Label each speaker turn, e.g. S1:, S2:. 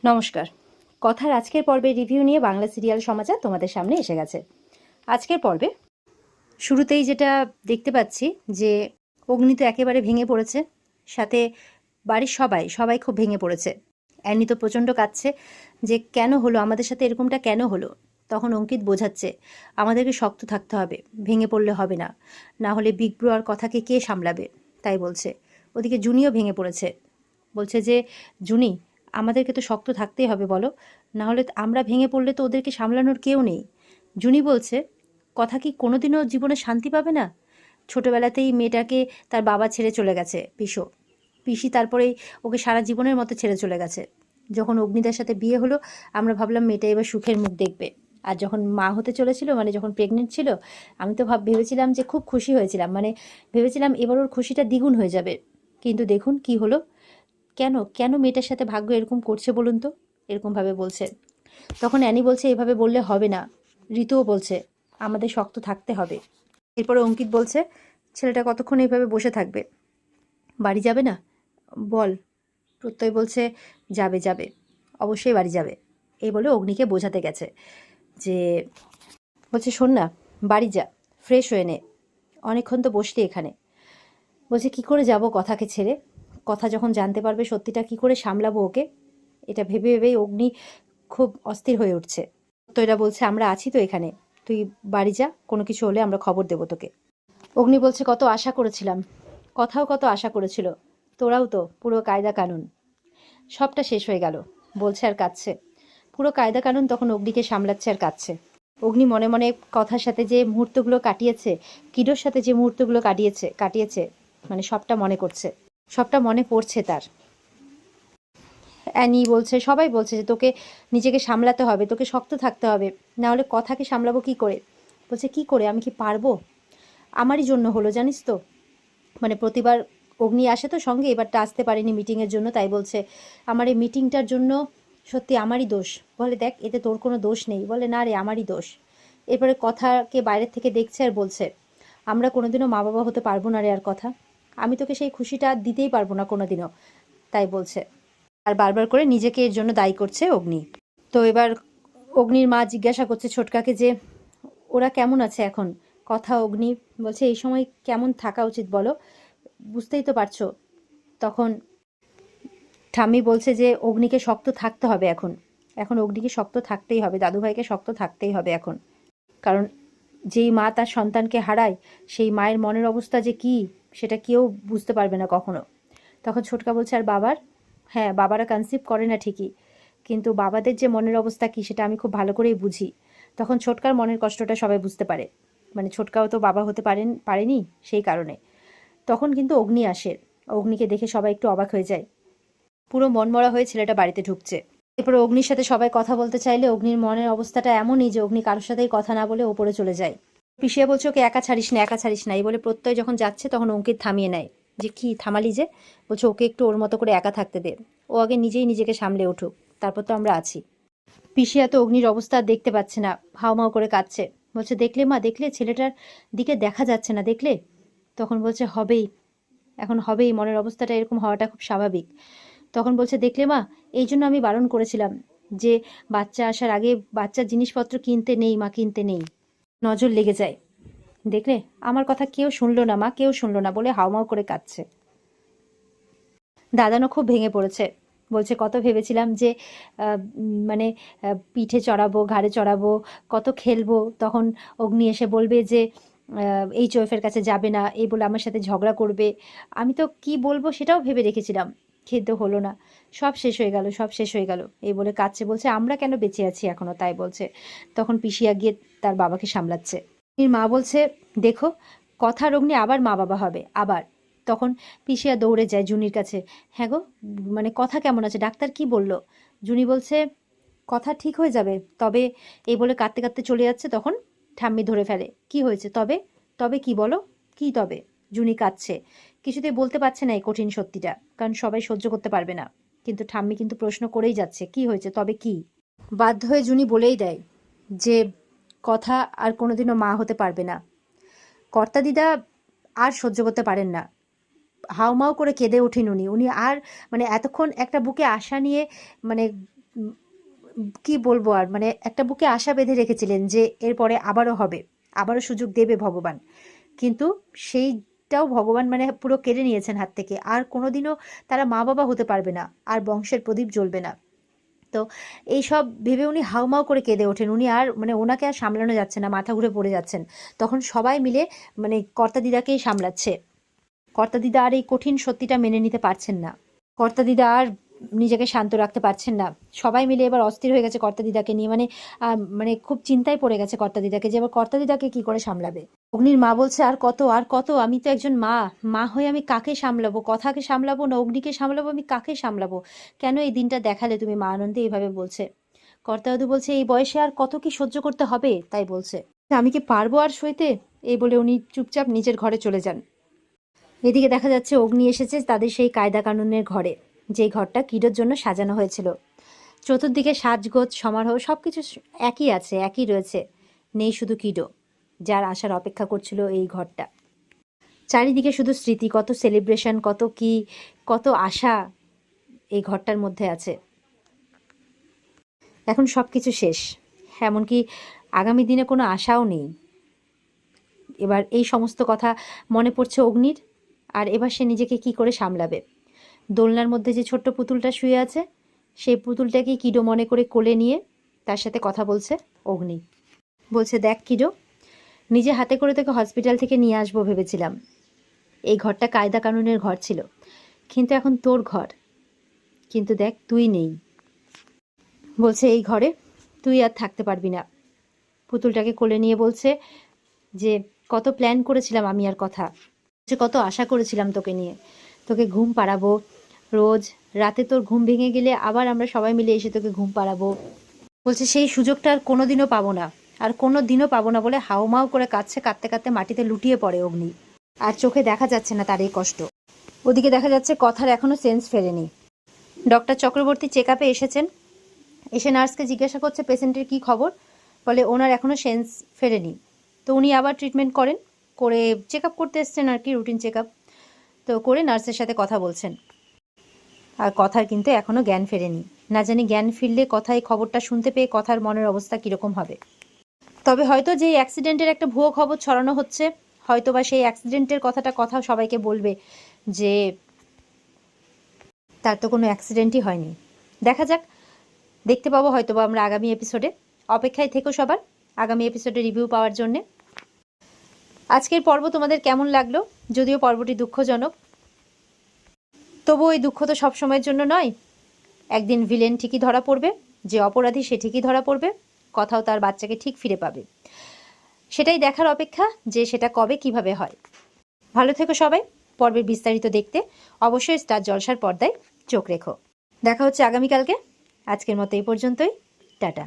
S1: নমস্কার। কথার আজকের পর্বে রিভিউ নিয়ে বাংলা সিরিয়াল সমাচার তোমাদের সামনে এসে গেছে। আজকের পর্বে শুরুতেই যেটা দেখতে পাচ্ছি যে অগ্নি তো একেবারে ভেঙে পড়েছে, সাথে বাড়ির সবাই খুব ভেঙে পড়েছে। অ্যানি তো প্রচণ্ড কাঁদছে যে কেন হলো, আমাদের সাথে এরকমটা কেন হলো। তখন অঙ্কিত বোঝাচ্ছে আমাদেরকে শক্ত থাকতে হবে, ভেঙে পড়লে হবে না, না হলে বিগ ব্রো আর কথাকে কে সামলাবে, তাই বলছে। ওদিকে জুনিও ভেঙে পড়েছে, বলছে যে জুনি আমাদেরকে তো শক্ত থাকতেই হবে বলো, না হলে আমরা ভেঙে পড়লে তো ওদেরকে সামলানোর কেউ নেই। জুনি বলছে কথা কি কোনোদিনও জীবনে শান্তি পাবে না? ছোটবেলাতেই মেয়েটাকে তার বাবা ছেড়ে চলে গেছে, পিসি তারপরেই ওকে সারা জীবনের মতো ছেড়ে চলে গেছে। যখন অগ্নিদার সাথে বিয়ে হলো আমরা ভাবলাম মেয়েটা এবার সুখের মুখ দেখবে, আর যখন মা হতে চলেছিল, মানে যখন প্রেগনেন্ট ছিল, আমি তো ভেবেছিলাম যে খুব খুশি হয়েছিলাম, মানে ভেবেছিলাম এবার ওর খুশিটা দ্বিগুণ হয়ে যাবে। কিন্তু দেখুন কি হলো। কেন কেন মেয়েটার সাথে ভাগ্য এরকম করছে বলুন তো, এরকমভাবে বলছে। তখন অ্যানি বলছে এভাবে বললে হবে না। ঋতুও বলছে আমাদের শক্ত থাকতে হবে। এরপরে অঙ্কিত বলছে ছেলেটা কতক্ষণ এইভাবে বসে থাকবে, বাড়ি যাবে না বল। প্রত্যয় বলছে যাবে যাবে, অবশ্যই বাড়ি যাবে। এই বলে অগ্নিকে বোঝাতে গেছে যে, বলছে শোন না, বাড়ি যা, ফ্রেশ হয়ে নে, অনেকক্ষণ তো বসলি এখানে। বলছে কি করে যাব কথাকে ছেড়ে, কথা যখন জানতে পারবে সত্যিটা কি করে সামলাবো ওকে, এটা ভেবে ভেবেই অগ্নি খুব অস্থির হয়ে উঠছে। তো এরা বলছে আমরা আছি তো এখানে, তুই বাড়ি যা, কোনো কিছু হলে আমরা খবর দেবো তোকে। অগ্নি বলছে কত আশা করেছিলাম, কথাও কত আশা করেছিল, তোরাও তো পুরো কায়দা কানুন, সবটা শেষ হয়ে গেল। বলছে আর কাঁদছে, পুরো কায়দা কানুন তখন অগ্নিকে সামলাচ্ছে আর কাঁদছে। অগ্নি মনে মনে কথার সাথে যে মুহূর্তগুলো কাটিয়েছে, কিডোর সাথে যে মুহূর্তগুলো কাটিয়েছে মানে সবটা মনে করছে, সবটা মনে পড়ছে তার। অ্যানি বলছে, সবাই বলছে যে তোকে নিজেকে সামলাতে হবে, তোকে শক্ত থাকতে হবে, না হলে কথাকে সামলাবো কি করে। বলছে কি করে, আমি কি পারবো? আমারই জন্য হলো জানিস তো, মানে প্রতিবার অগ্নি আসে তো সঙ্গে, এবারটা আসতে পারেনি মিটিংয়ের জন্য, তাই বলছে আমার এই মিটিংটার জন্য সত্যি আমারই দোষ। বলে দেখ এতে তোর কোনো দোষ নেই। বলে না রে, আমারই দোষ। এরপরে কথাকে বাইরের থেকে দেখছে আর বলছে আমরা কোনোদিনও মা বাবা হতে পারবো না রে, আর কথা আমি তোকে সেই খুশিটা দিতেই পারবো না কোনোদিনও, তাই বলছে। আর বারবার করে নিজেকে এর জন্য দায়ী করছে অগ্নি। তো এবার অগ্নির মা জিজ্ঞাসা করছে ছোটকাকে যে ওরা কেমন আছে এখন। কথা অগ্নি বলছে এই সময় কেমন থাকা উচিত বলো, বুঝতেই তো পারছো। তখন ঠাম্মি বলছে যে অগ্নিকে শক্ত থাকতে হবে এখন, এখন অগ্নিকে শক্ত থাকতেই হবে, দাদুভাইকে শক্ত থাকতেই হবে এখন। কারণ যেই মা তার সন্তানকে হারায় সেই মায়ের মনের অবস্থা যে কি সেটা কেউ বুঝতে পারবে না কখনো। তখন ছোটকা বলছে আর বাবার, হ্যাঁ বাবারা কনসিভ করে না ঠিকই, কিন্তু বাবাদের যে মনের অবস্থা কি সেটা আমি খুব ভালো করেই বুঝি। তখন ছোটকার মনের কষ্টটা সবাই বুঝতে পারে, মানে ছোটকাও তো বাবা হতে পারেনি সেই কারণে। তখন কিন্তু অগ্নি আসে, অগ্নিকে দেখে সবাই একটু অবাক হয়ে যায়, পুরো মনমরা হয়ে ছেলেটা বাড়িতে ঢুকছে। এরপরে অগ্নির সাথে সবাই কথা বলতে চাইলে অগ্নির মনের অবস্থাটা এমনই যে অগ্নি কারোর সাথেই কথা না বলে ওপরে চলে যায়। পিসিয়া বলছে ওকে একা ছাড়িস না, একা ছাড়িস না, এই বলে প্রত্যয় যখন যাচ্ছে তখন অঙ্কিত থামিয়ে নেয় যে কি থামালি যে, বলছে ওকে একটু ওর মতো করে একা থাকতে দে, ও আগে নিজেই নিজেকে সামলে উঠুক, তারপর তো আমরা আছি। পিসিয়া তো অগ্নির অবস্থা দেখতে পাচ্ছে না, হাউমাউ করে কাঁদছে। বলছে দেখলে মা, দেখলে ছেলেটার দিকে দেখা যাচ্ছে না, দেখলে। তখন বলছে হবেই, এখন হবেই, মনের অবস্থাটা এরকম হওয়াটা খুব স্বাভাবিক। তখন বলছে দেখলে মা, এই জন্য আমি বারণ করেছিলাম যে বাচ্চা আসার আগে বাচ্চার জিনিসপত্র কিনতে নেই মা, কিনতে নেই, নজর লেগে যায়। দেখলে আমার কথা কেউ শুনলো না মা, কেউ শুনলো না, বলে হাউমাউ করে কাঁদছে। দাদানও খুব ভেঙে পড়েছে, বলছে কত ভেবেছিলাম যে মানে পিঠে চড়াবো, ঘাড়ে চড়াবো, কত খেলবো, তখন অগ্নি এসে বলবে যে এই চোয়েফের কাছে যাবে না, এই বলে আমার সাথে ঝগড়া করবে। আমি তো কি বলবো সেটাও ভেবে রেখেছিলাম, কিন্তু হলো না, সব শেষ হয়ে গেল, সব শেষ হয়ে গেল, এই বলে কাঁদছে। বলছে আমরা কেন বেঁচে আছি এখনো, তাই বলছে। তখন পিসিয়া গিয়ে তার বাবাকে সামলাচ্ছে। এর মা বলছে দেখো কথার অগ্নি আবার মা বাবা হবে আবার। তখন পিসিয়া দৌড়ে যায় জুনির কাছে, হ্যাঁ গো মানে কথা কেমন আছে, ডাক্তার কি বলল। জুনি বলছে কথা ঠিক হয়ে যাবে তবে, এই বলে কাঁদতে কাঁদতে চলে যাচ্ছে। তখন ঠাম্মি ধরে ফেলে, কি হয়েছে তবে, তবে কি বলো, কি তবে। জুনি কাঁদছে, কিছুতেই বলতে পারছে না এই কঠিন সত্যিটা, কারণ সবাই সহ্য করতে পারবে না। কিন্তু ঠাম্মি কিন্তু প্রশ্ন করেই যাচ্ছে কি হয়েছে তবে কি। বাধ্য হয়ে জুনি বলেই দেয় যে কথা আর কোনোদিনও মা হতে পারবে না। কর্তা দিদা আর সহ্য করতে পারেন না, হাউমাউ করে কেঁদে ওঠেন উনি। উনি আর মানে এতক্ষণ একটা বুকে আশা নিয়ে মানে কি বলবো আর, মানে একটা বুকে আশা বেঁধে রেখেছিলেন যে এরপরে আবারও হবে, আবারও সুযোগ দেবে ভগবান, কিন্তু সেইটাও ভগবান মানে পুরো কেড়ে নিয়েছেন হাত থেকে। আর কোনোদিনও তারা মা বাবা হতে পারবে না, আর বংশের প্রদীপ জ্বলবে না। তো এইসব ভেবে উনি হাউমাউ করে কেঁদে ওঠেন। উনি আর মানে ওনাকে আর সামলানো যাচ্ছে না, মাথা ঘুরে পড়ে যাচ্ছেন। তখন সবাই মিলে মানে কর্তা দিদাকেই সামলাচ্ছে। কর্তা দিদা আর এই কঠিন সত্যিটা মেনে নিতে পারছেন না। কর্তা দিদা আর নিজেকে শান্ত রাখতে পারছেন না। সবাই মিলে এবার অস্থির হয়ে গেছে কর্তা দিদাকে নিয়ে, মানে খুব চিন্তায় পড়ে গেছে কর্তা দিদাকে, যে এবার কর্তা দিদাকে কি করে সামলাবে। অগ্নির মা বলছে, আর কত আর কত, আমি তো একজন মা, মা হয়ে আমি কাকে সামলাবো, কথাকে সামলাবো না অগ্নিকে সামলাবো, আমি কাকে সামলাবো, কেন এই দিনটা দেখালে তুমি মা আনন্দে, এইভাবে বলছে। কর্তা দাদু বলছে, এই বয়সে আর কত কি সহ্য করতে হবে, তাই বলছে, আমি কি পারবো আর সইতে, এই বলে উনি চুপচাপ নিজের ঘরে চলে যান। এদিকে দেখা যাচ্ছে অগ্নি এসেছে তাদের সেই কায়দা কানুনের ঘরে, যেই ঘরটা কিডোর জন্য সাজানো হয়েছিল। চতুর্দিকে সাজগোজ সমারোহ সবকিছু একই আছে, একই রয়েছে, নেই শুধু কিডো, যার আসার অপেক্ষা করছিল এই ঘরটা। চারিদিকে শুধু স্মৃতি, কত সেলিব্রেশন, কত কি, কত আশা এই ঘরটার মধ্যে আছে। এখন সব কিছু শেষ, এমনকি আগামী দিনে কোনো আশাও নেই। এবার এই সমস্ত কথা মনে পড়ছে অগ্নির, আর এবার সে নিজেকে কি করে সামলাবে। দোলনার মধ্যে যে ছোট্ট পুতুলটা শুয়ে আছে, সেই পুতুলটাকে কিডো মনে করে কোলে নিয়ে তার সাথে কথা বলছে অগ্নি। বলছে, দেখ কিডো, নিজে হাতে করে তোকে হসপিটাল থেকে নিয়ে আসবো ভেবেছিলাম, এই ঘরটা কায়দা কানুনের ঘর ছিল, কিন্তু এখন তোর ঘর, কিন্তু দেখ তুই নেই। বলছে, এই ঘরে তুই আর থাকতে পারবি না। পুতুলটাকে কোলে নিয়ে বলছে যে কত প্ল্যান করেছিলাম আমি আর কথা, যে কত আশা করেছিলাম তোকে নিয়ে, তোকে ঘুম পাড়াবো রোজ রাতে, তোর ঘুম ভেঙে গেলে আবার আমরা সবাই মিলে এসে তোকে ঘুম পাড়াবো। বলছে সেই সুযোগটা আর কোনো দিনও পাবো না, আর কোনো দিনও পাবো না বলে হাউমাউ করে কাঁদছে, কাঁদতে কাঁদতে মাটিতে লুটিয়ে পড়ে অগ্নি। আর চোখে দেখা যাচ্ছে না তার এই কষ্ট। ওদিকে দেখা যাচ্ছে কথার এখনো সেন্স ফেরেনি। ডক্টর চক্রবর্তী চেক আপে এসেছেন, এসে নার্সকে জিজ্ঞাসা করছে পেশেন্টের কি খবর, বলে ওনার এখনো সেন্স ফেরেনি। তো উনি আবার ট্রিটমেন্ট করেন, করে চেক আপ করতে এসছেন আর কি, রুটিন চেক আপ তো করে নার্সের সাথে কথা বলছেন। আর কথার কিন্তু এখনো জ্ঞান ফেরেনি, না জানি জ্ঞান ফিরলে কথায় খবরটা শুনতে পেয়ে কথার মনের অবস্থা কীরকম হবে। তবে হয়তো যে অ্যাক্সিডেন্টের একটা ভুয়ো খবর ছড়ানো হচ্ছে, হয়তো বা সেই অ্যাক্সিডেন্টের কথা সবাইকে বলবে যে তার তো কোনো অ্যাক্সিডেন্টই হয়নি। দেখা যাক, দেখতে পাবো হয়তো বা আমরা আগামী এপিসোডে। অপেক্ষায় থেকো সবার আগামী এপিসোডে রিভিউ পাওয়ার জন্যে। আজকের পর্ব তোমাদের কেমন লাগলো? যদিও পর্বটি দুঃখজনক, তবু ওই দুঃখ তো সবসময়ের জন্য নয়। একদিন ভিলেন ঠিকই ধরা পড়বে, যে অপরাধী সে ঠিকই ধরা পড়বে, কথাও তার বাচ্চাকে ঠিক ফিরে পাবে। সেটাই দেখার অপেক্ষা যে সেটা কবে কিভাবে হয়। ভালো থেকো সবাই। পর্বের বিস্তারিত দেখতে অবশ্যই স্টার জলসার পর্দায় চোখ রেখো। দেখা হচ্ছে আগামীকালকে। আজকের মতো এই পর্যন্তই। টাটা।